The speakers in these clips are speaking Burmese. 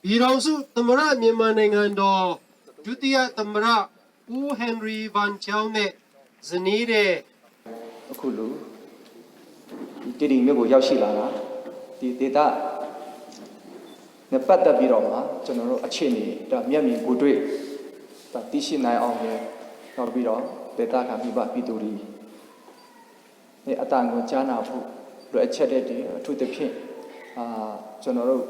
ပြည်ထောင်စုသမ္မတမြန်မာနိုင်ငံတော်ဒုတိယသမ္မတဦးဟင်နရီဗန်ချောင်းနဲ့ဇနီးတဲ့အခုလိုဒီတီမြို့ကိုရောက်ရှိလာတာဒီဒေသနဲ့ပတ်သက်ပြီးတော့မှကျွန်တော်တို့အခြေအနေဒါမျက်မြင်ကိုတွေ့ဒါသိရှိနိုင်အောင်ရနောက်ပြီးတော့ဒေသခံမိဘပြည်သူတွေအတန်ကိုကြားနာဖို့လိုအပ်ချက်တွေအထူးသဖြင့်ကျွန်တော်တို့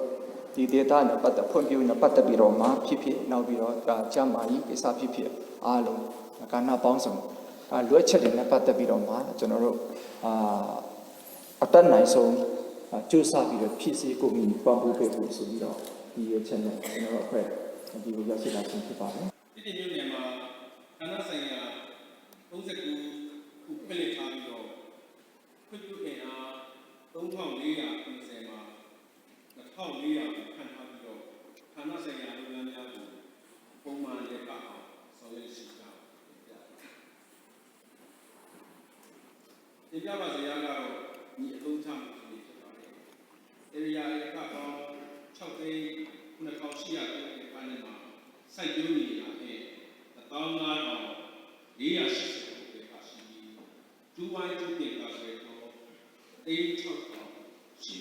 ဒီဒေသနဲ့ပတ်သက်ဖွံ့ဖြိုးနဲ့ပတ်သက်ပြီးတော့မှဖြစ်နောက်ပြီးတော့ကျမ်းမာရေးကိစ္စဖြစ်အားလုံးကဏ္ဍပေါင်းစုံလိုအပ်ချက်တွေနဲ့ပတ်သက်ပြီးတော့မှကျွန်တော်တို့အတတ်နိုင်ဆုံးကြိုးစားပြီးတော့ဖြစ်စေကိုမြင်ပံ့ပိုးပေးဖို့ဆိုပြီးတော့ဒီရချက်နဲ့ကျွန်တော်တို့အဖွဲ့ဒီကိုရောက်ရှိလာခြင်းဖြစ်ပါတယ်ဒီမြို့နယ်မှာဌာနဆိုင်ရာ39ခုပြည့်ထားပြီးတော့ခွင့်ပြုအင်အား3490မှာ2400ခန့်ထားပြီးတော့ဌာနဆိုင်ရာလုပ်ငန်းများကိုပုံမှန်လက်ပတ်အောင်ဆောင်ရွက်ရှိကြတင်ပြပါစရာကတော့ဒီအသုံးချမှုဖြစ်ပါတယ်။ area ကတော့6သိန်း9800ကျော်တဲ့ပိုင်းမှာစိုက်ပျိုးနေတာနဲ့15480ပဲပါရှိပြီးဒူဝိုင်းတူတင်ပါဆိုတော့36000ရှိ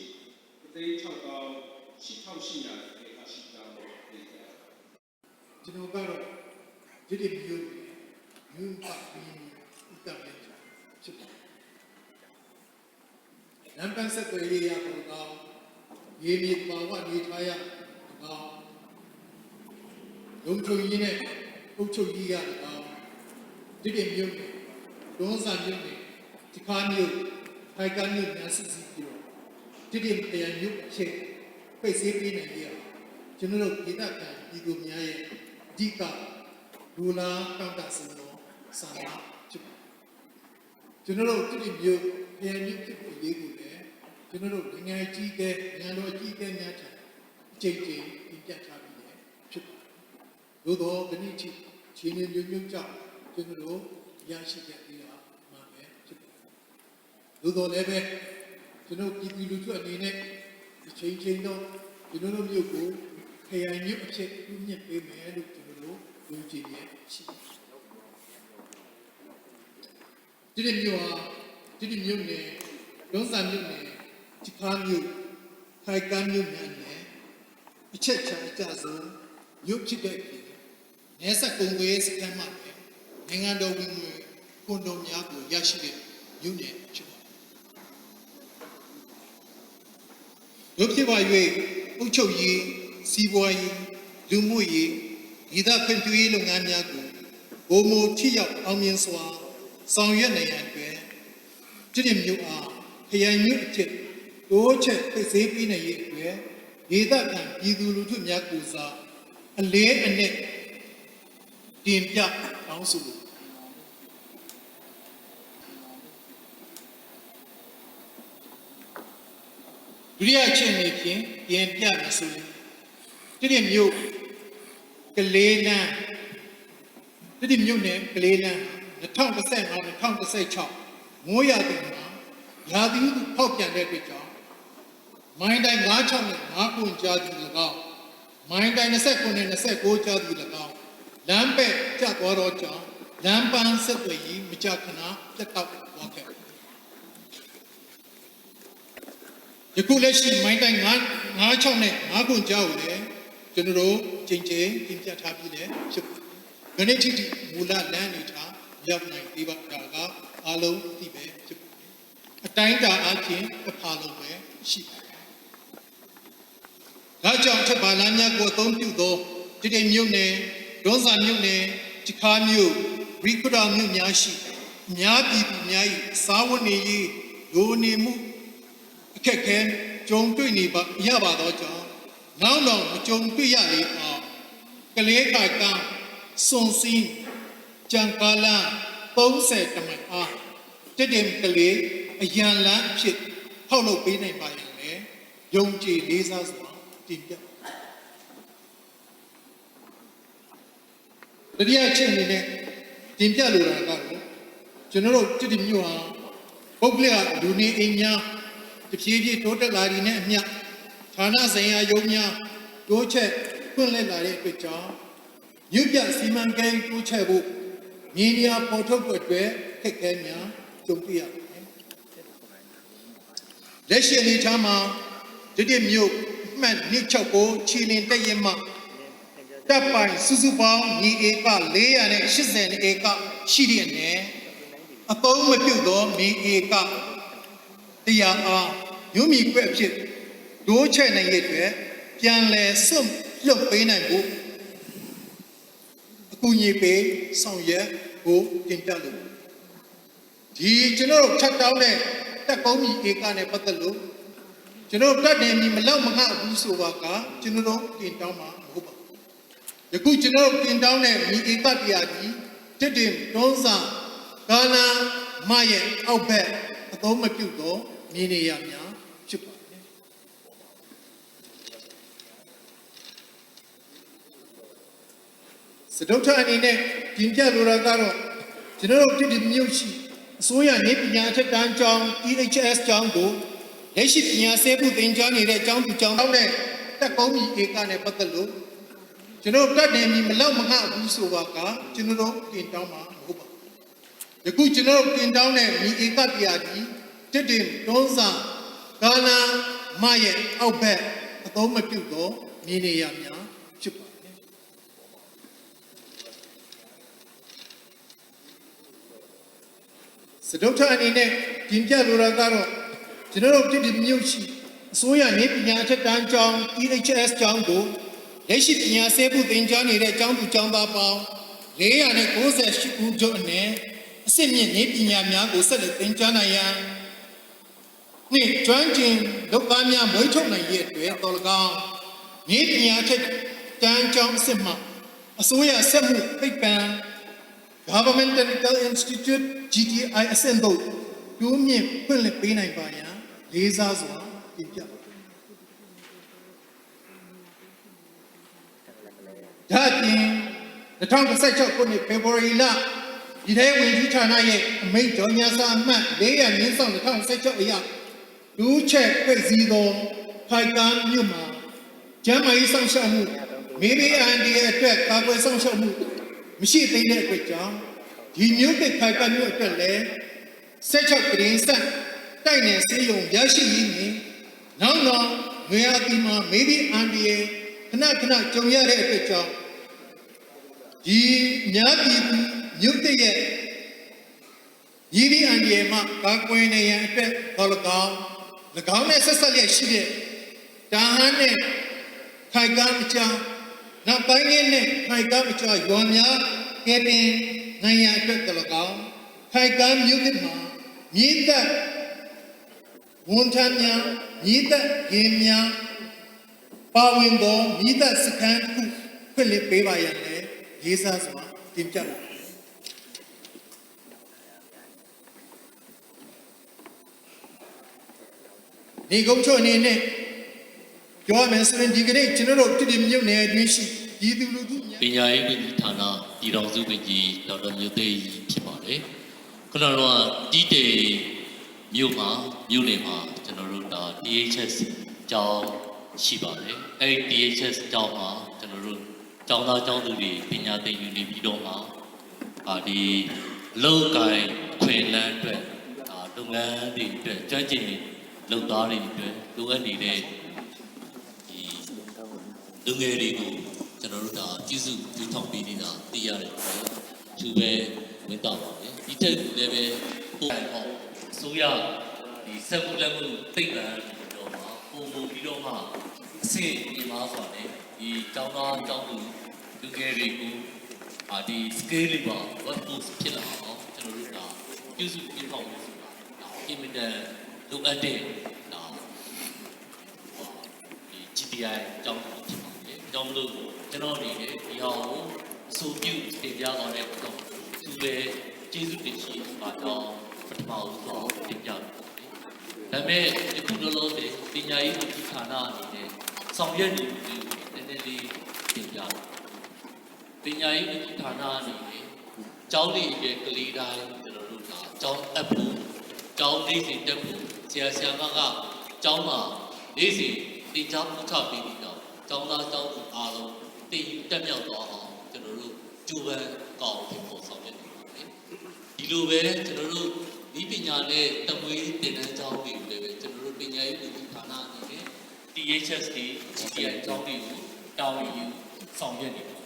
36000 8800ပဲပါရှိကြတော့ပြည်ကြကျွန်တော်ကတော့ဒီမျိုးယူပါပြီးဥတ္တမေဖြစ်တယ်နံပါတ်7ရေးရတော့ရေးမြေပါဝနေထားရတော့လုံချုံကြီးနဲ့အုပ်ချုပ်ကြီးရတော့ဒီမျိုးတွန်းစာမျိုးနဲ့ဒီခါမျိုးထိုက်ကန်မျိုးများစစ်စစ်ပြီးတော့ဒီတရားမျိုးအချက်ပိတ်စေးပေးနိုင်ရကျွန်တော်တို့ဒေသခံပြည်သူများရဲ့အဓိကဒေါ်လာတောင်းတဆင်တော့စာရဖြစ်ကျွန်တော်တို့ဒီမျိုးတရားမျိုးဖြစ်ဖို့လေးကိုလည်းကျွန်တော်တို့နိုင်ငံကြီးကနိုင်ငံတော်ကြီးကများချာအချိန်ချင်းပြပြထားပြီးရဖြစ်လို့တော့ဒီနေ့ချင်းမျိုးကြောင့်ကျွန်တော်တို့ရရှိခဲ့ပြီးတော့မှာပဲဖြစ်လို့တော့လည်းပဲကျွန်တော်ပြည်သူလူထုအနေနဲ့ဒီချိန်တော့ကျွန်တော်တို့မျိုးကိုခရိုင်မျိုးအချက်ပြည့်ပေးမယ်လို့ကျွန်တော်တို့ယုံကြည်ရရှိဒီမျိုးဟာဒီမျိုးနဲ့လုံးစာမျိုးနဲ့ဒီခါမျိုးခိုင်ကမ်းမျိုးများနဲ့အချက်ချာအကြဆုံးရုပ်ဖြစ်တဲ့ပြည်နေဆက်ကုံွေးစကန်မှာနိုင်ငံတော်ဝင်ငွေခွန်တော်များကိုရရှိတဲ့မြို့နယ်ဖြစ်ပါတယ်ရုပ်ဖြစ်ပါ၍အုပ်ချုပ်ရေးစီးပွားရေးလူမှုရေးဒေသဖွံ့ဖြိုးရေးလုပ်ငန်းများကိုဘုံမိုထိရောက်အောင်မြင်စွာဆောင်ရွက်နိုင်ရန်အတွက်ဒီမြို့အားခရိုင်မြို့အဖြစ်တိုးချက်ပိတ်စေးပြီးနိုင်ရေးအတွက်ဒေသခံပြည်သူလူထုများကိုစားအလေးအနက်တင်ပြတောင်းဆိုဒုတိယအချက်အနေဖြင့်ပြင်ပြမယ်ဆိုရင်ဒီမြို့ကလေးလန်းဒီမြို့နယ်ကလေးလန်း2015-2016မိုးရာသီမှာရာသီဥတုဖောက်ပြန်တဲ့အတွက်ကြောင့်မိုင်းတိုင်း96နဲ့9ခုကြားသည့်၎င်းမိုင်းတိုင်း29နဲ့29ကြားသည့်၎င်းလမ်းပဲ့ကျသွားတော့ကြောင့်လမ်းပန်းဆက်သွယ်ရေးမကြခဏပြတ်တောက်သွားခဲ့ယခုလက်ရှိမိုင်းတိုင်း96နဲ့9ခုကြားကိုလည်းကျွန်တော်တို့ချိန်တင်ပြထားပြီးတယ်ဖြစ်ဂဏိတိမူလလမ်းတွေထားရောက်နိုင်သေးပါတာကအားလုံးသိပဲဖြစ်ပါတယ်အတိုင်းတာအချင်းတစ်ဖာလုံးပဲရှိပါတယ်ဒါကြောင့်ထပ်ပါလမ်းများကိုအသုံးပြုသောဒီမြို့နယ်ဒွန်းစာမြို့နယ်ဒီခါမြို့ရီကရာမြို့များရှိအများပြည်သူများ၏စားဝတ်နေရေးလိုနေမှုအခက်ခဲကြုံတွေ့နေပါရပါတော့ကြောင့်နောက်တော့မကြုံတွေ့ရလေအောင်ကလေးကကစွန်စင်းကြံကာလ30တမန်အားတည်ကလေးအရန်လန်းဖြစ်ဖောက်လုပ်ပေးနိုင်ပါရင်လေယုံကြည်လေးစားစွာတင်ပြတတိယအချက်အနေနဲ့တင်ပြလိုတာကတော့ကျွန်တော်တို့ဒီမြို့ဟာပုဂ္ဂလိကလူနေအိမ်များတဖြည်းဖြည်းတိုးတက်လာနေတဲ့အမျှဌာနဆိုင်ရာယုံများ တိုးချက်ဖွင့်လှစ်လာတဲ့အတွက်ကြောင့်မြို့ပြစီမံကိန်းတိုးချက်ဖို့မြေနေရာပေါ်ထုတ်ဖို့အတွက်ခက်ခဲများကြုံတွေ့ရပါတယ်လက်ရှိအနေအထားမှာဒီမြို့မှတ်269ချီလင်တက်ရမှတပ်ပိုင်စုစုပေါင်းမြေဧက480ဧကရှိတဲ့နယ်အသုံးမပြုသောမြေဧကတရားအားမြို့မြေကွက်အဖြစ်ဒိုးချက်နိုင်ရတဲ့ပြန်လည်စွန့်လွတ်ပေးနိုင်ဖို့အကူအညီပေးဆောင်ရွက်ဖို့တင်ပြလို့ဒီကျွန်တော်တို့ချက်တောင်းတဲ့တက်ကုန်းမြေဧကနဲ့ပတ်သက်လို့ကျွန်တော်တတ်တယ်မြေမလောက်မငှဘူးဆိုပါကကျွန်တော်တို့တင်တောင်းမှာမဟုတ်ပါဘူးယခုကျွန်တော်တင်တောင်းတဲ့မြေဧကတရားကြီးတစ်တင်တွန်းစာကာနာမရဲ့အောက်ဘက်အသုံးမပြုသောမြေနေရာများဖြစ်ပါတယ်စတုထအနေနဲ့ပြင်ပြလိုတာကတော့ကျွန်တော်တို့ဒီမြို့ရှိအစိုးရနေပညာချက်တန်းကျောင်း EHS ကျောင်းကိုလက်ရှိပညာဆဲဖို့သင်ကြားနေတဲ့ကျောင်းသူကျောင်းသားနဲ့တက်ကုန်းမြေဧကနဲ့ပတ်သက်လို့ကျွန်တော်တတ်တယ်မြေမလောက်မငှဘူးဆိုပါကကျွန်တော်တို့တင်တောင်းမှာမဟုတ်ပါဘူးယခုကျွန်တော်တင်တောင်းတဲ့မြေဧကတရားကြီးတစ်တင်တွန်းစာကာနာမရဲ့အောက်ဘက်အသုံးမပြုသောမြေနေရာများဖြစ်ပါတယ်စတုထအနေနဲ့ပြင်ပြလိုတာကတော့ကျွန်တော်တို့ဒီမြို့ရှိအစိုးရနေပညာချက်တန်းကျောင်း EHS ကျောင်းကိုလက်ရှိပညာဆဲဖို့သင်ကြားနေတဲ့ကျောင်းသူကျောင်းသားပေါင်း498ဦးကျော်နဲ့အစစ်မြင့်နေပညာများကိုဆက်လက်သင်ကြားနိုင်ရန်နှင့်ကျွမ်းကျင်လုပ်သားများမွေးထုတ်နိုင်ရတဲ့အတွက်တော်၎င်းနေပညာချက်တန်းကျောင်းအစစ်မှအစိုးရဆက်မှုသိပ္ပံ Governmental Institute GTI အဆင့်တို့တိုးမြင့်ဖွင့်လှစ်ပေးနိုင်ပါရန်လေးစားစွာတင်ပြပါဒါပြင်2016ခုနှစ်ဖေဖော်ဝါရီလဒီထဲဝင်ကြီးဌာနရဲ့အမိန့်ကြော်ညာစာအမှတ်400/2016အရဒူးချက်ပြည်စည်းသောခိုင်ကမ်းမြို့မှာကျန်းမာရေးဆောင်ရှောက်မှုမိမိအန်ဒီရဲ့အတွက်ကာကွယ်ဆောင်ရှောက်မှုမရှိသေးတဲ့အတွက်ကြောင့်ဒီမြို့တဲ့ခိုင်ကမ်းမြို့အတွက်လည်း16ကရင်ဆက်တိုက်နယ်စေယုံရရှိရင်းနဲ့နောက်တော့ငွေအတီမှာမိမိအန်ဒီရဲ့ခဏကြုံရတဲ့အတွက်ကြောင့်ဒီများပြည်မြို့တဲ့ရဲ့ရည်ရည်အန်ဒီရဲ့မှာကာကွယ်နေရန်အတွက်တော်၎င်းနဲ့ဆက်ဆက်လျက်ရှိတဲ့တာဟန်နဲ့ခိုင်ကမ်းမချနောက်ပိုင်းနဲ့ခိုင်ကမ်းမချရွာများကဲတင်နိုင်ရန်အတွက်တော်၎င်းခိုင်ကမ်းမြို့တဲ့မှာမြေသက်ဝန်ထမ်းများမြေသက်ရင်များပါဝင်သောမြေသက်စခန်းခုဖွင့်လှစ်ပေးပါရန်လည်းရေးစားစွာတင်ပြပါဒီကုန်းချွအနေနဲ့ပြောရမယ်ဆိုရင်ဒီကနေ့ကျွန်တော်တို့တည်မြုပ်နေအတွင်းရှိဒီသူလူထုပညာရေးဝန်ကြီးဌာနပြည်တော်စုဝန်ကြီးဒေါက်တာမျိုးသိန်းဖြစ်ပါတယ်ခုနကတော့တီးတေမြို့မှာမြို့နယ်မှာကျွန်တော်တို့ဒါ DHS ကျောင်းရှိပါတယ်အဲဒီ DHS ကျောင်းမှာကျွန်တော်တို့ကျောင်းသားကျောင်းသူတွေပညာသင်ယူနေပြီးတော့မှဒီလောက်ကိုင်းခွင့်လန်းအတွက်လုပ်ငန်းတွေအတွက်ကျွမ်းကျင်လုပ်သားတွေအတွက်လိုအပ်နေတဲ့ဒီလူငယ်တွေကိုကျွန်တော်တို့ဒါကျေးဇူးပြုထောင်ပေးနေတာသိရတယ်သူပဲဝင်တော့ပါတယ်ဒီထက်လည်းပဲပို့ပေါ့အစိုးရဒီစက်မှုလက်မှုသိပ္ပံတော့မှာပုံပြီးတော့မှအဆင့်ဒီမှာဆိုတယ်ဒီကျောင်းသားကျောင်းသူလူငယ်တွေကိုဒီ scale လေးပါ workforce ဖြစ်လာအောင်ကျွန်တော်တို့ဒါကျေးဇူးပြုထောင်ပေးဆိုတာအင်မတန်လိုအပ်တဲ့ဒါဒီ GTI ကျောင်းဖြစ်ပါတယ်ကျောင်းလို့ကျွန်တော်အနေနဲ့ဒီဟာကိုအဆိုပြုတင်ပြသွားတဲ့တော့သူပဲကျေးဇူးတင်ရှိပါတော့ပထမဦးဆုံးတင်ပြတယ်။ဒါပေမဲ့ဒီခုလောလောဆယ်ပညာရေးဝန်ကြီးဌာနအနေနဲ့ဆောင်ရွက်နေမှုတွေကိုနည်းနည်းလေးတင်ပြတယ်။ပညာရေးဝန်ကြီးဌာနအနေနဲ့ကျောင်းတွေရဲ့ကလေးတိုင်းကျွန်တော်တို့ကကျောင်းအပ်ဖို့ကျောင်းလေးစီတက်ဖို့ဆရာမကကျောင်းမှာလေးစီတင်ကြားပို့ချပေးပြီးတော့ ကျောင်းသားကျောင်းသူအားလုံးတင်ယူတက်မြောက်သွားအောင်ကျွန်တော်တို့ကျူပန်ကောင်းဖြစ်ပေါ်ဆောင်ရွက်နေပါတယ်ဒီလိုပဲကျွန်တော်တို့ဒီပညာနဲ့တမွေးတင်တန်းကျောင်းတွေကိုလည်းပဲကျွန်တော်တို့ပညာရေးဝန်ကြီးဌာနအနေနဲ့ THS တွေ GTI ကျောင်းတွေကိုတောင်းယူဆောင်ရွက်နေပါ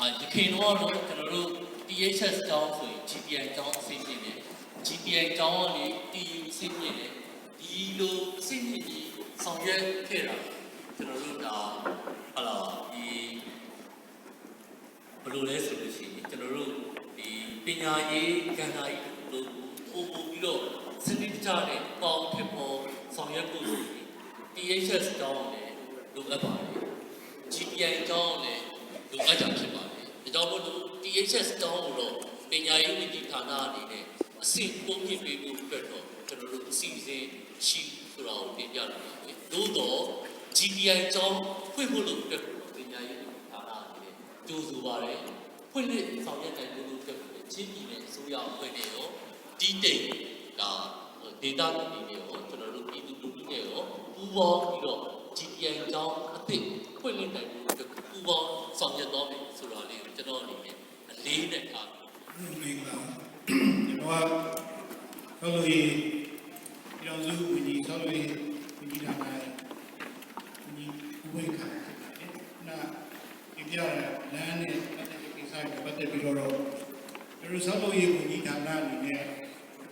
တယ်ဒီခေတ်တော့ကျွန်တော်တို့ THS ကျောင်းဆိုရင် GTI ကျောင်းအဆင့်မြင့်တယ် GTI ကျောင်းကနေ TU အဆင့်မြင့်တယ်ဒီလိုအဆင့်မြင့်ကြီးဆောင်ရွက်ခဲ့တာကျွန်တော်တို့ဒါဟာလာဒီဘယ်လိုလဲဆိုလို့ရှိရင်ကျွန်တော်တို့ဒီပညာရေးကဏ္ဍကြီးလို့ပို့ပြီးတော့စနစ်တကျနဲ့ပေါင်းဖြစ်ပေါ်ဆောင်ရွက်ဖို့ THS ကျောင်းနဲ့လိုအပ်ပါတယ် GTI ကျောင်းနဲ့လိုအပ်တာဖြစ်ပါတယ်ဒါကြောင့်မို့လို့ THS ကျောင်းကိုတော့ပညာရေးဝန်ကြီးဌာနအနေနဲ့အဆင့်ပုံပြပေးဖို့အတွက်တော့ကျွန်တော်တို့အစီအစဉ်ရှိဆိုတာကိုတင်ပြလာပါတယ်။သို့တော့ GTI ကျောင်းဖွင့်ဖို့လို့အတွက်ပညာရေးဝန်ကြီးဌာနအနေနဲ့ကြိုးဆိုပါတယ်။ဖွင့်လက်ဆောင်ရွက်နိုင်ဖို့အတွက်ချင်းပြည်နယ်အစိုးရအဖွဲ့နဲ့ရောတီးတိတ်ကဒေတာအနေနဲ့ရောကျွန်တော်တို့ပြည်သူလူထုနဲ့ရောပူးပေါင်းပြီးတော့ GTI ကျောင်းအသစ်ဖွင့်လက်နိုင်ဖို့အတွက်ပူးပေါင်းဆောင်ရွက်တော့မယ်ဆိုတာလေးကိုကျွန်တော်အနေနဲ့အလေးနဲ့ထားမင်္ဂလာကျွန်တော်ကဆောက်လို့ရပြောင်းစုဝင်ကြီးဆောက်လို့ရဝင်ကြီးလာမယ်ဝင်ကြီးဝေခါနာဒီပြရလမ်းနဲ့ပတ်သက်တဲ့ကိစ္စတွေပတ်သက်ပြီးတော့ကျွန်တော်ဆောက်လို့ရဝင်ကြီးဌာနအနေနဲ့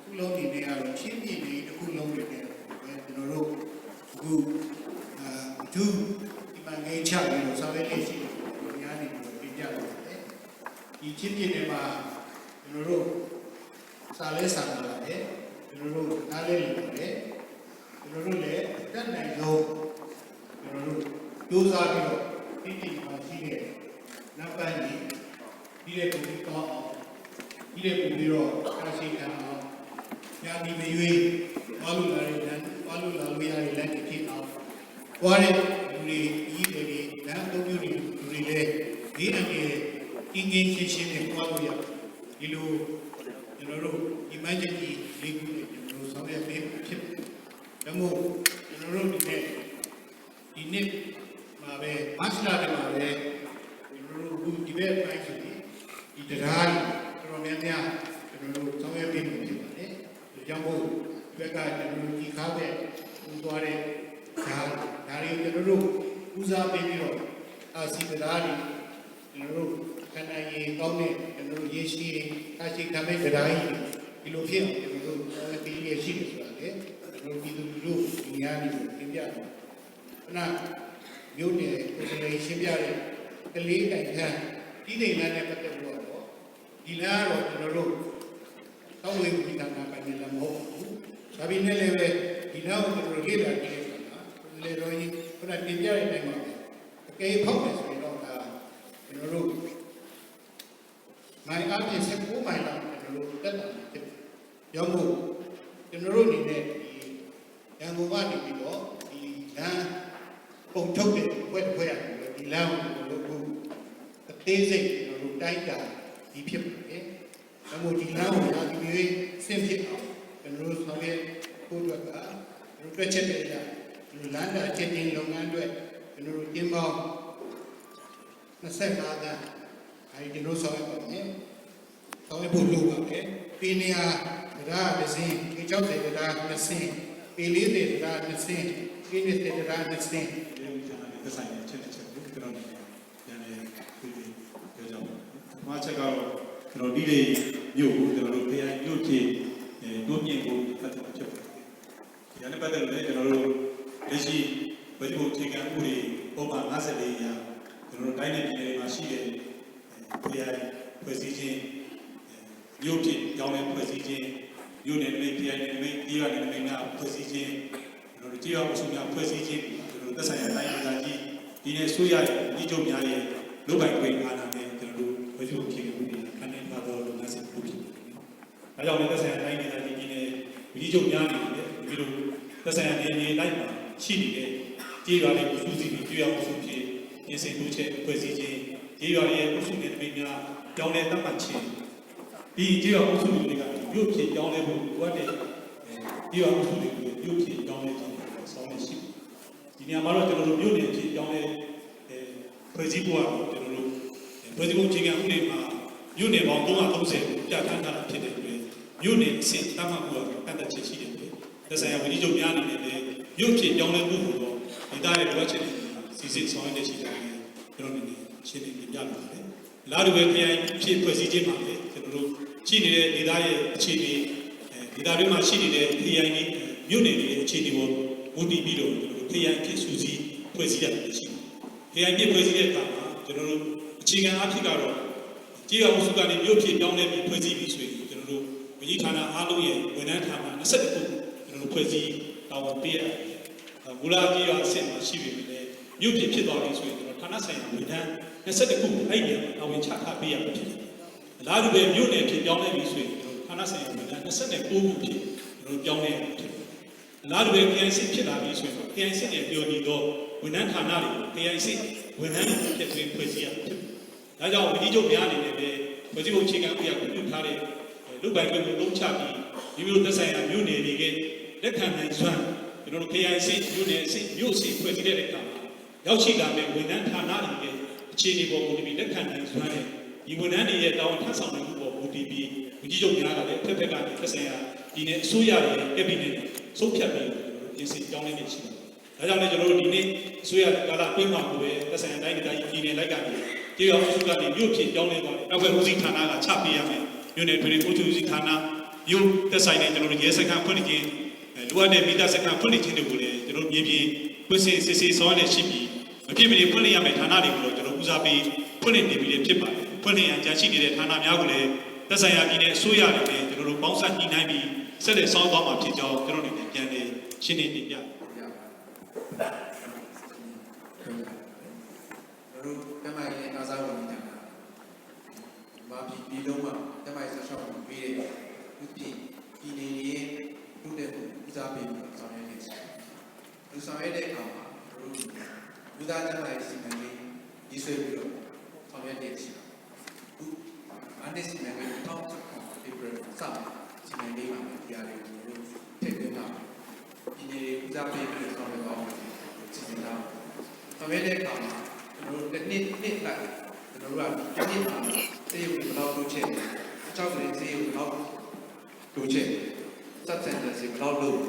ခုလုံးအနေနဲ့ကတော့ချင်းပြည်နယ်တစ်ခုလုံးတွေနဲ့ကျွန်တော်တို့အခုအထူးဒီမှာငေးချပြီးတော့ဆောက်ရတဲ့ရှိတယ်ညာနေပြီးပြကြတယ်ဒီချင်းပြည်နယ်မှာကျွန်တော်တို့စာလဲစာလာတယ်ကျွန်တော်တို့နားလဲနေတယ်ကျွန်တော်တို့လည်းအတက်နိုင်ဆုံးကျွန်တော်တို့ကြိုးစားပြီးတော့ဒီဒီမှာရှိတဲ့နောက်ပိုင်းဒီတဲ့ပုံပြီးတော့ဒီတဲ့ပုံပြီးတော့အားရှိခံအောင်ညာဒီမရွေးဘာလို့လာရလဲဘာလို့လာလို့ရလဲလက်ဖြစ်အောင်ွားတဲ့လူတွေကြီးတွေလမ်းသုံးမျိုးတွေလူတွေလည်းဒီအနေနဲ့အင်းကြီးရှင်းရှင်းနဲ့ပွားလို့ရဒီလိုကျွန်တော်တို့ဒီမိုင်းကြီးလေးခုနဲ့ကျွန်တော်တို့ဆောင်ရွက်ပေးဖြစ်တယ်။ဒါမို့ကျွန်တော်တို့ဒီနေ့မှာပဲမတ်လာတယ်မှာပဲကျွန်တော်တို့ဒီဘက်ပိုင်းဆိုရင်ဒီတရားတော်တော်များများကျွန်တော်တို့ဆောင်ရွက်ပေးနေဖြစ်ပါတယ်။ဒါကြောင့်မို့ဒီဘက်ကကျွန်တော်တို့ဒီကားပဲဦးသွားတဲ့ဒါတွေကျွန်တော်တို့ဦးစားပေးပြီးတော့အာစီတရားတွေကျွန်တော်တို့ခန္ဓာရည်ကောင်းတဲ့ကျွန်တော်တို့ရေရှိအရှိခံမဲ့တရားကြီးဒီလိုဖြစ်အောင်ကျွန်တော်တို့ဒီရရှိတယ်ဆိုတာလေကျွန်တော်ပြည်သူလူထုဒီနေရာနေသင်ပြတယ်ခဏမျိုးနယ်ကိုယ်တိုင်ရှင်းပြတဲ့ကလေးတိုင်ခန်းဒီနေရာနဲ့ပတ်သက်လို့တော့ဒီလမ်းကတော့ကျွန်တော်တို့တောင်းဝေးပြည်တာကပိုင်နေလည်းမဟုတ်ဘူးဒါပေမဲ့လည်းဒီနောက်ကျွန်တော်လေ့လာကြည့်တဲ့အခါမှာလေတော့ကြီးခဏတင်ပြရတဲ့နေရာမှာအကယ်ဖောက်မယ်ဆိုရင်တော့ဒါကျွန်တော်တို့မိုင်အားဖြင့်19မိုင်လောက်ကျွန်တော်တို့တက်တာဖြစ်တယ်။ရောမို့ကျွန်တော်တို့အနေနဲ့ဒီရန်ကုန်ကနေပြီးတော့ဒီလမ်းပုံထုတ်တဲ့ဖွဲ့ရတယ်ဒီလမ်းကိုကျွန်တော်တို့အသေးစိတ်ကျွန်တော်တို့တိုင်းတာဒီဖြစ်ပါတယ်။ရောမို့ဒီလမ်းကိုဒါဒီမျိုးဆင့်ဖြစ်အောင်ကျွန်တော်တို့ဆောင်ရွက်ဖို့အတွက်ကကျွန်တော်တွေ့ချက်တွေရကျွန်တော်လမ်းတာချက်တင်လုပ်ငန်းတွေကျွန်တော်တို့တင်ပေါင်း25တန်းအဲဒီလိုဆောင်ရပါမယ်။ဆောင်ရဖို့လိုပါတယ်။ပေနေရဒါတစ်စင်းဒီ60ဒါတစ်စင်းပေ40ဒါတစ်စင်းပေ20ဒါတစ်စင်းဒီလိုကျွန်တော်ဒီဆိုင်နဲ့ချက်ကိုကျွန်တော်ပြန်လေပြီးပြောကြပါမယ်။မှားချက်ကတော့ကျွန်တော်ဒီလေးမြို့ကိုကျွန်တော်တို့ခရိုင်မြို့ကြီးတိုးမြင့်ဖို့ပတ်သက်ဖြစ်ပါတယ်။ဒီနေ့ပတ်သက်လို့လည်းကျွန်တော်တို့လက်ရှိဘယ်လိုအခြေခံဥပဒေပုံမှန်54ရာကျွန်တော်တို့တိုင်းနယ်ပြည်နယ်မှာရှိတဲ့ခရိုင်ဖွဲ့စည်းခြင်းမြို့ဖြစ်ကြောင်းနဲ့ဖွဲ့စည်းခြင်းမြို့နယ်တွေခရိုင်နယ်တွေပြည်ရနယ်တွေများဖွဲ့စည်းခြင်းကျွန်တော်တို့ကြေးရွာအစုများဖွဲ့စည်းခြင်းကျွန်တော်တို့သက်ဆိုင်ရာတိုင်းဒေသကြီးဒီနေ့ဆိုရရဲ့ဒီချုပ်များရဲ့လုပ်ပိုင်ခွင့်အာဏာနဲ့ကျွန်တော်တို့ဘယ်လိုအခြေခံဥပဒေခန့်ထားတော့လုပ်ငန်းစဉ်ပြုဖြစ်တယ်။ဒါကြောင့်လည်းသက်ဆိုင်ရာတိုင်းဒေသကြီးဒီနေ့ဒီချုပ်များနေတယ်ဒီလိုသက်ဆိုင်ရာနယ်မြေလိုက်မှာရှိနေတဲ့ကြေးရွာတွေစုစည်းပြီးကြေးရွာအစုဖြစ်ပြင်ဆင်မှုချက်ဖွဲ့စည်းခြင်းကြေးရွာရဲ့အုပ်စုနယ်တွေများကြောင်းတဲ့တတ်မှတ်ခြင်းဒီကြေးရွာအုပ်စုတွေကမြို့ဖြစ်ကြောင်းတဲ့ဘုရားတဲ့ကြေးရွာအုပ်စုတွေမြို့ဖြစ်ကြောင်းတဲ့ခြင်းဆောင်းနေရှိ ဒီနေရာမှာတော့ကျွန်တော်တို့မြို့နယ်ကြီးကြောင်းတဲ့ဖွဲ့စည်းဖို့ကတော့ကျွန်တော်တို့ဖွဲ့စည်းပုံအခြေခံဥပဒေမှာမြို့နယ်ပေါင်း330ကိုပြဋ္ဌာန်းထားတာဖြစ်တဲ့အတွက်မြို့နယ်အဆင့်တတ်မှတ်ဖို့ကတတ်သက်ချက်ရှိတယ်ပဲသက်ဆိုင်ရာဝန်ကြီးချုပ်များအနေနဲ့မြို့ဖြစ်ကြောင်းတဲ့မှုကိုတော့ဒေသရဲ့လိုအပ်ချက်တွေစီစစ်ဆောင်ရွက်နေရှိတယ်ကျွန်တော်တို့ရှင်းနေပြပြလို့ပါတယ်။လာတူပဲခရိုင်ဖြစ်ဖွဲ့စည်းခြင်းမှာပဲကျွန်တော်တို့ရှိနေတဲ့ဒေသရဲ့အခြေအနေဒေသတွေမှာရှိနေတဲ့ခရိုင်တွေမြို့နယ်တွေရဲ့အခြေအနေပေါ်မူတည်ပြီးတော့ခရိုင်ဖြစ်စုစည်းဖွဲ့စည်းရတယ်ရှိတယ်။ခရိုင်ဖြစ်ဖွဲ့စည်းတဲ့အခါမှာကျွန်တော်တို့အခြေခံအားဖြင့်ကတော့ကြေးအောင်စုကနေမြို့ဖြစ်ပြောင်းလဲပြီးဖွဲ့စည်းပြီးဆိုရင်ကျွန်တော်တို့ဝန်ကြီးဌာနအားလုံးရဲ့ဝန်ထမ်းဌာန22ခုကျွန်တော်တို့ဖွဲ့စည်းတာဝန်ပေးရတယ်။မူလကြေးအောင်အဆင့်မှာရှိပြီလေမြို့ဖြစ်သွားပြီဆိုရင်ကျွန်တော်ဌာနဆိုင်ရာဝန်ထမ်း22ခုအဲ့ဒီမှာတာဝန်ချထားပေးရမှာဖြစ်တယ်။လာတူပဲမြို့နယ်ဖြစ်ပြောင်းလဲပြီးဆိုရင်ဌာနဆိုင်ရာဝန်ထမ်း29ခုဖြစ်ကျွန်တော်ပြောင်းလဲရမှာဖြစ်တယ်။လာတူပဲ KIC ဖြစ်လာပြီးဆိုရင် KIC နဲ့ပြောပြီးတော့ဝန်ထမ်းဌာနတွေ KIC ဝန်ထမ်းတွေဖြစ်ပြီးဖွဲ့စည်းရမှာဖြစ်တယ်။ဒါကြောင့်ဝန်ကြီးချုပ်များအနေနဲ့ပဲဖွဲ့စည်းပုံအခြေခံဥပဒေကိုပြုထားတဲ့လူပိုင်ခွင့်ကိုသုံးချပြီးဒီလိုသက်ဆိုင်ရာမြို့နယ်တွေကလက်ခံနိုင်စွမ်းကျွန်တော်တို့ KIC မြို့နယ်အဆင့်မြို့အဆင့်ဖွဲ့စည်းတဲ့အခါမှာရောက်ရှိလာတဲ့ဝန်ထမ်းဌာနတွေရဲ့အခြေအနေပေါ်ကိုဒီလက်ခံနိုင်စွမ်းတဲ့ဒီဝန်ထမ်းတွေရဲ့တာဝန်ထမ်းဆောင်မှုပေါ်မူတည်ပြီးဝန်ကြီးချုပ်များကလည်းဖက်ဖက်ကနေသက်ဆိုင်ရာဒီနေ့အစိုးရရဲ့ကက်ဘိနက်ဆုံးဖြတ်ပြီးပြင်ဆင်ကြောင်းနေရှိပါတယ်။ဒါကြောင့်လည်းကျွန်တော်တို့ဒီနေ့အစိုးရကာလအတွင်းမှာကိုပဲသက်ဆိုင်ရာတိုင်းဒေသကြီးပြည်နယ်လိုက်ကနေကြေးရောအစိုးရကနေမြို့ဖြစ်ကြောင်းနေပါတယ်။နောက်ပဲဦးစီးဌာနကချပေးရမယ်။မြို့နယ်ပြည်ဦးစီးဌာနမြို့သက်ဆိုင်တဲ့ကျွန်တော်တို့ရဲစခန်းဖွင့်ခြင်းလိုအပ်တဲ့မိသားစခန်းဖွင့်ခြင်းတွေကိုလည်းကျွန်တော်တို့မြေပြင်ဖွင့်စစ်စစ်ဆောင်ရရှိပြီးမဖြစ်မနေဖွင့်လှစ်ရမယ့်ဌာနတွေကိုတော့ကျွန်တော်ဦးစားပေးဖွင့်လှစ်နေပြီးဖြစ်ပါတယ်။ဖွင့်လှစ်ရန်ကြာရှိနေတဲ့ဌာနများကိုလည်းသက်ဆိုင်ရာပြည်နယ်အစိုးရတွေနဲ့ကျွန်တော်တို့ပေါင်းစပ်ညှိနှိုင်းပြီးဆက်လက်ဆောင်သွားမှာဖြစ်ကြောင်းကျွန်တော်တို့လည်းပြန်လည်ရှင်းလင်းတင်ပြတို့တမိုင်းရဲ့အားစားဝင်နေတာမာပြည်လုံးမှာတမိုင်းဆက်ရှောက်ပြီးပေးတဲ့ဒီနေရဲ့တို့တဲ့ဦးစားပေးပြီးဆောင်ရွက်နေတယ်။ဒီဆောင်ရွက်တဲ့အခါမှာတို့ဦးစားတမိုင်းစီမံကိန်းရေးဆွဲပြီးတော့ဆောင်ရွက်နေတယ်။အခုအန်ဒီစီမံကိန်းတော့ဒီပရစပ်စီမံကိန်းမှာဒီအရာတွေကိုတို့ထည့်သွင်းတာဒီနေဦးစားပေးပြီးဆောင်ရွက်တော့စီမံတာဆောင်ရွက်တဲ့အခါမှာကျွန်တော်တို့တစ်နှစ်လိုက်ကျွန်တော်တို့ကဒီနှစ်မှာစေရုပ်ဘယ်လောက်လုပ်ချက်အကြောက်ကလေးစေရုပ်ဘယ်လောက်လုပ်ချက်စက်စင်တဲ့စေဘယ်လောက်လုပ်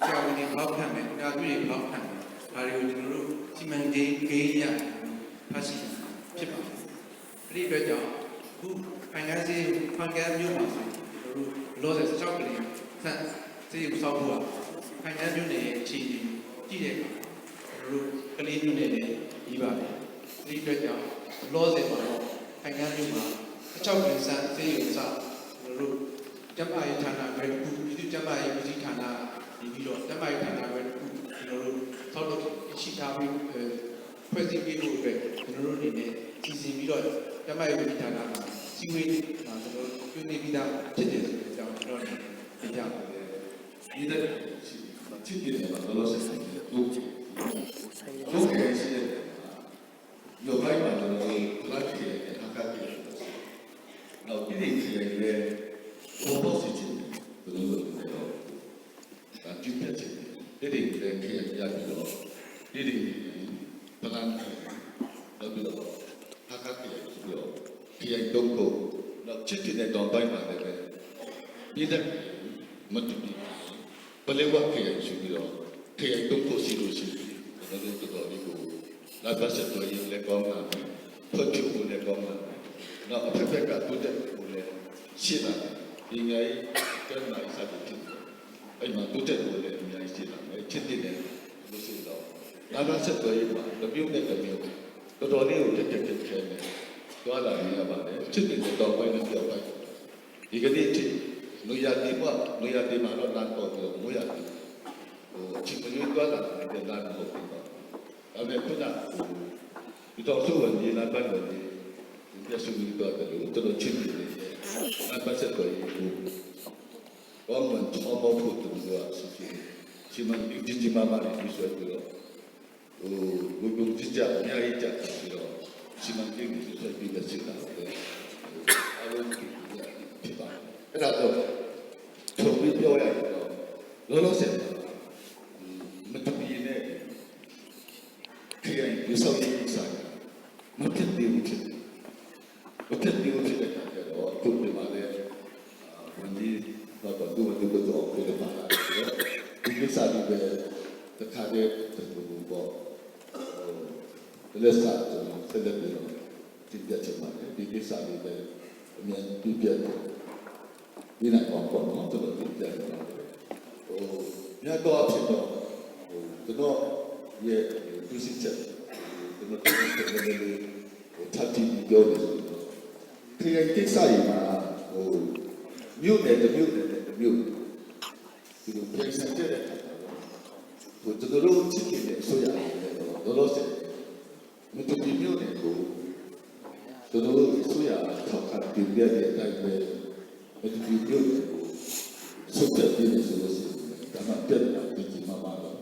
ကြောက်နေဘယ်လောက်ခံမယ်ဒါတွေ့ဘယ်လောက်ခံမယ်ဒါတွေကိုကျွန်တော်တို့စီမံကိန်းရဖတ်စီဖြစ်ပါတယ်အဲ့ဒီအတွက်ကြောင့်ခုဖန်ကန်းစေဖန်ကန်းမျိုးမှာဆိုကျွန်တော်တို့လောဆယ်ကြောက်ကလေးစက်စေရုပ်ဆောက်ဖို့ကဖန်ကန်းမျိုးနဲ့အခြေအနေကြည့်တဲ့အခါကျွန်တော်တို့ကလေးမျိုးနဲ့လည်းပြီးပါတယ်ဒီအတွက်ကြောင့်လောဆယ်မှာတော့ခိုင်ခံ့မြို့မှာအချောက်ပင်စံစေရုံစကျွန်တော်တို့ကျမရေးဌာနပဲတစ်ခုပြည်သူ့ကျမရေးဦးစီးဌာနနေပြီးတော့ကျမရေးဌာနပဲတစ်ခုကျွန်တော်တို့ဆောက်လုပ်ရှိထားပြီးဖွဲ့စည်းပေးဖို့အတွက်ကျွန်တော်တို့အနေနဲ့စီစဉ်ပြီးတော့ကျမရေးဦးစီးဌာနမှာစီဝေးမှာကျွန်တော်တို့ပြုနေပြီးသားဖြစ်တယ်ဆိုတဲ့အကြောင်းကျွန်တော်တင်ပြပါတယ်ဒီတဲ့ချစ်တယ်ဘာလို့လဲဆိုတော့တို့ကရှိတယ်လောကီမှာတော့လာကြည့်တယ်အခါကြည့်တယ်နောက်ပြည်သူတွေလည်းဘောဘောစစ်ချင်တယ်ဘယ်လိုလဲတော့ဒါကြည့်တယ်တဲ့ဒီလည်းခေရရပြီးတော့ဒီပလန်တော့ပြီးတော့အခါကြည့်ပြီးတော့ဒီအိမ်တော့ကိုနောက်ချစ်တဲ့တော့ပိုင်းမှာလည်းပြည်သက်မတူဘူးဘယ်လိုဝခေရရှိပြီးတော့ခေရတော့ကိုစီလို့ရှိတယ်ဒါလည်းတော်တော်လေးကိုလာဘတ်ဆက်တော်ရင်လည်းကောင်းတာဖွတ်ချုပ်ကိုလည်းကောင်းတာနောက်အဖက်ဖက်ကတိုးတက်ကိုလည်းရှင်းတာဒီငယ်ကဲနိုင်စားတယ်အဲ့မှာတိုးတက်ကိုလည်းအများကြီးရှင်းတာပဲချစ်တဲ့လို့ဆိုတော့လာဘတ်ဆက်တော်ရင်မှာတပြုတ်နဲ့တပြုတ်တော်တော်လေးကိုတက်ခဲနေသွားလာနေရပါတယ်ချစ်တဲ့တော့ပိုင်းနဲ့ပြောက်ပိုင်းဒီကနေ့လူရတိမှာတော့လမ်းပေါ်ပြီးမိုးရတယ်ချစ်မရွေးသွားလာတဲ့လမ်းပေါ်ပြီးတော့ဒါပေမဲ့ခုနဒီတော့ဆိုရင်ဒီလမ်းပေါ်ကနေပြည့်စုံပြီးတော့တော်တော်ချစ်နေတယ်လမ်းပေါ်ဆက်ကိုဘောမန်တော့ဘောဖို့တူတော့ဆိုပြီးချစ်မဒီမမာလေးဆိုပြီးတော့ဘုံကြအများကြီးကြပြီးတော့ချစ်မကြီးဆိုပြီးတော့စစ်တာပဲအဲ့လိုဖြစ်ပါအဲ့ဒါတော့ထုတ်ပြီးပြောရရင်တော့လောလောဆယ်မတူပြင်းနဲ့ စ္စတွေပဲတခါတည်းတူပေါ့လက်စားကျွန်တော်ဆက်လက်ပြီးတော့တင်ပြချင်ပါတယ်ဒီကိစ္စတွေပဲအများကြီးပြတယ်ဒီနိုင်ပေါ့နော်ကျွန်တော်တင်ပြတယ်မြတ်တော်အဖြစ်တော့ကျွန်တော်ရဲ့သူစစ်ချက်ကျွန်တော်တင်ပြတယ်လေထပ်ပြီးပြောတယ်ဆိုတော့ဒီကိစ္စတွေမှာမြို့နယ်တစ်မြို့နယ်တစ်မြို့ဒီလိုပြည်စတဲ့ကျွန်တော်တို့ချစ်ခင်တဲ့ဆိုရတယ်တော့လို့ဆိုမတူပြမြို့နယ်ကိုကျွန်တော်တို့ဆိုရထောက်ခံပြပြတဲ့အတိုင်းပဲမတူပြမြို့နယ်ကိုဆုတ်ပြပြနေဆိုလို့ရှိရင်ဒါမှပြတ်တာဒီမှာပါတော့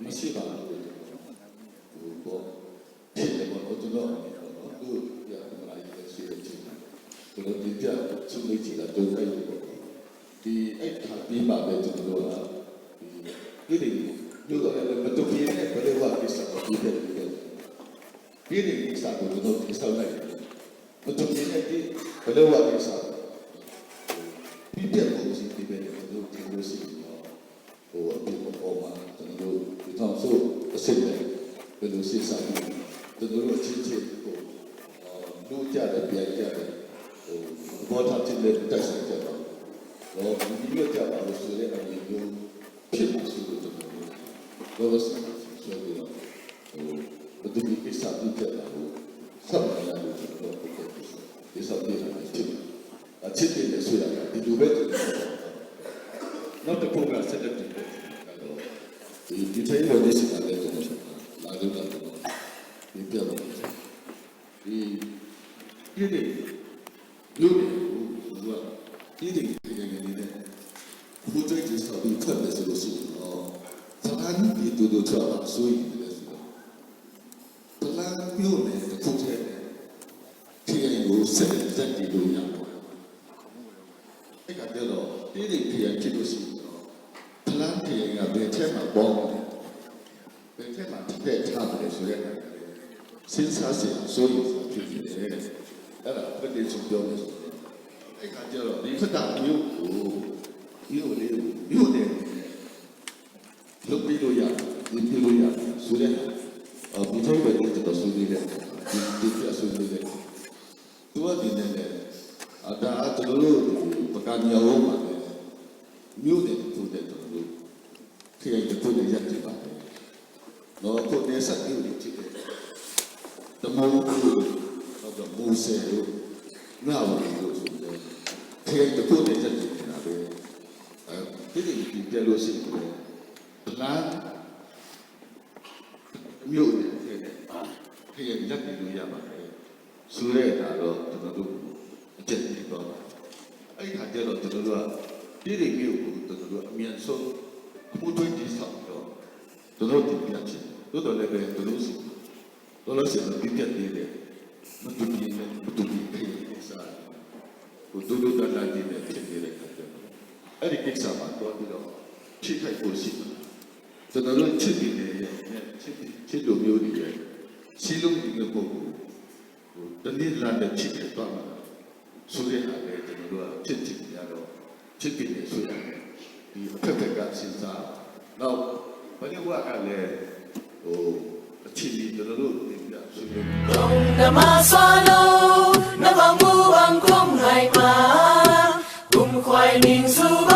မရှိပါဘူးပေါ့ဖြစ်တယ်ပေါ့ကျွန်တော်တို့ရမလာရတဲ့ဆွေးချင်တယ်ဘယ်လိုဒီပြဆုတ်နေကြတာတော့အဲ့ဒီပေါ့ဒီအဲ့ဒါပြီးပါပဲကျွန်တော်တို့ကဒီမြို့တော်လည်းမတူပြနဲ့ဘယ်လိုဝါကိစ္စကိုပြီးတယ်ဒီကိစ္စကိုကျွန်တော်ဒီဆောင်လိုက်မတူပြနဲ့ဒီဘယ်လိုဝါကိစ္စပြီးတယ်ကိုစီဒီပဲကျွန်တော်ဒီလိုစီဟိုအပြင်ပေါ်မှာကျွန်တော်ဒီတော့ဆိုအစစ်တယ်ဘယ်လိုစီစားလဲကျွန်တော်တို့ချင်းချင်းကိုလူကြတယ်ပြန်ကြတယ်ဟိုဘောထားချင်းလည်းတက်ဆိုင်ကြတော့ဒီလိုကြပါလို့ဆိုတဲ့အနေမျိုးဖြစ်နေဆိုတော့တော့ဆိုဆိုပြီးတော့ဘယ်သူကိစ္စပြတ်တာကိုဆက်လာလို့ကျွန်တော်ပြောတယ်ဒီစောင့်နေတာဖြစ်အချစ်တယ်ဆိုရတာဒီလိုပဲနောက်တစ်ခုကဆက်လက်တယ်ဒီထိုင်လို့ဒီစကားလေးကိုလာလို့တော့ဒီပြောတော့ဒီလူတွေဒီနေတဲ့ဘုဒ္ဓရဲ့စောင့်ပြီးထွက်တယ်ဆိုလို့ရှိရင်သံဃာဒီတို့ချောပါဆိုရင်လည်းဆိုတော့တလန်မျိုးနဲ့ခုထဲခေယကိုဆက်တက်ကြည့်လို့ရပါတယ်အဲ့ကတည်းကတော့ဒီခေယဖြစ်လို့ရှိရင်တလန်ခေယကဘယ်ထဲမှာပေါင်းလဲဘယ်ထဲမှာတက်ထားတယ်ဆိုတဲ့စဉ်းစားစီဆိုရင်ဖြစ်နေတယ်အဲ့ဒါပြည့်စုံပြောလို့ဆိုတော့အဲ့ကတည်းကတော့ဒီဖက်တာမျိုးကိုမြို့တယ်လုပ်ပြီးလို့ရတယ်ဒီပြလို့ရတယ်ဆိုတဲ့ဒီထိုင်ပဲတော့ဆိုနေတယ်ဒီပြဆိုနေတယ်သူကဒီနေတယ်ဒါအတူလို့ပကံညောမှာမြို့တယ်ဆိုတဲ့တူခေယတခုနဲ့ရက်တယ်ပါတော့ကိုနေဆက်ပြီးကြည့်တယ်တမောတော့မိုးဆယ်လို့ငါ့ဘာလို့ဆိုတယ်ခေယတခုနဲ့ရက်တယ်နာပဲဒီပြလို့ရှိတယ်လမ်းမြို့နယ်ထဲနဲ့ခေယရက်ပြီးလို့ရပါတယ်ဆိုရဲတာတော့ကျွန်တော်တို့အကျဉ်းပြီးတော့အဲ့ဒီခါကျတော့ကျွန်တော်တို့ကဒီမြို့ကိုကျွန်တော်တို့အမြန်ဆုံးအမှုတွင်းတည်ဆောက်တော့ကျွန်တော်တို့ပြချင်တို့တော်လည်းပဲတို့လို့ရှိရင်ပြပြသေးတယ်မတူပြီးနဲ့မတူပြီးခေယစားကိုတို့တလာကြည့်တယ်ဖြစ်နေတဲ့ခါကျတော့အဲ့ဒီကိစ္စမှာတော့ပြီးတော့ချိခိုက်ဖို့ရှိတယ်ကျွန်တော်တို့ချစ်တယ်ချစ်လို့မျိုးတွေစီလုံးတွေပေါ့ဟိုတနည်းလာတဲ့ချစ်တယ်တော့ဆိုရတာလေကျွန်တော်တို့ကချစ်ရတော့ချစ်တယ်ဆိုရတယ်ဒီအဖက်ကစဉ်းစားတော့ဘယ်လိုကလည်းဟိုအချစ်လေးကျွန်တော်တို့တင်ပြဆွေးနွေးဓမ္မဆွာလုံးနဗမူဝံခုံးဟိုင်မာဘုံခွိုင်နင်းစု